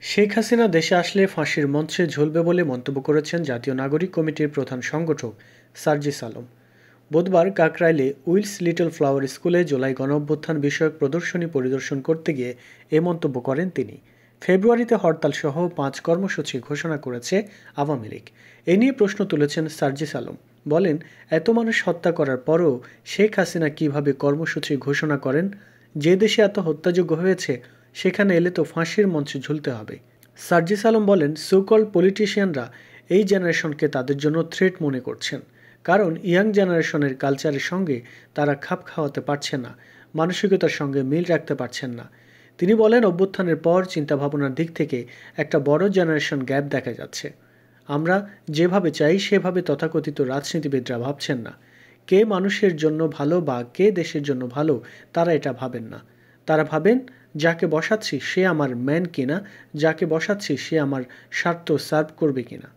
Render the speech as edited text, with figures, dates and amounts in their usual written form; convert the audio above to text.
শেখ হাসিনা দেশে আসলে ফাঁসির মঞ্চে ঝুলবে বলে মন্তব্য করেছেন জাতীয় নাগরিক কমিটির প্রধান সংগঠক সার্জিস আলম। বুধবার কাকরাইলে উইলস লিটল ফ্লাওয়ার স্কুলে জুলাই গণঅভ্যুত্থান বিষয়ক প্রদর্শনী পরিদর্শন করতে গিয়ে এ মন্তব্য করেন তিনি। ফেব্রুয়ারিতে হরতালসহ 5 কর্মসূচি ঘোষণা করেছে আওয়ামী লীগ। এ নিয়ে প্রশ্ন তুলেছেন সার্জিস আলম। বলেন, এত মানুষ হত্যা করার পরও শেখ হাসিনা কিভাবে কর্মসূচি ঘোষণা করেন? যে দেশে এত হত্যাযজ্ঞ হয়েছে সেখানে এলে তো ফাঁসির মঞ্চে ঝুলতে হবে। সার্জিস আলম বলেন, সোকল পলিটিশিয়ানরা এই জেনারেশনকে তাদের জন্য থ্রেট মনে করছেন, কারণ ইয়াং জেনারেশনের কালচারের সঙ্গে তারা খাপ খাওয়াতে পারছে না, মানসিকতার সঙ্গে মিল রাখতে পারছেন না। তিনি বলেন, অভ্যুত্থানের পর চিন্তাভাবনার দিক থেকে একটা বড় জেনারেশন গ্যাপ দেখা যাচ্ছে। আমরা যেভাবে চাই সেভাবে তথাকথিত রাজনীতিবিদরা ভাবছেন না। কে মানুষের জন্য ভালো বা কে দেশের জন্য ভালো তারা এটা ভাবেন না। তারা ভাবেন, যাকে বসাচ্ছি সে আমার ম্যান কিনা, যাকে বসাচ্ছি সে আমার স্বার্থ সার্ভ করবে কিনা।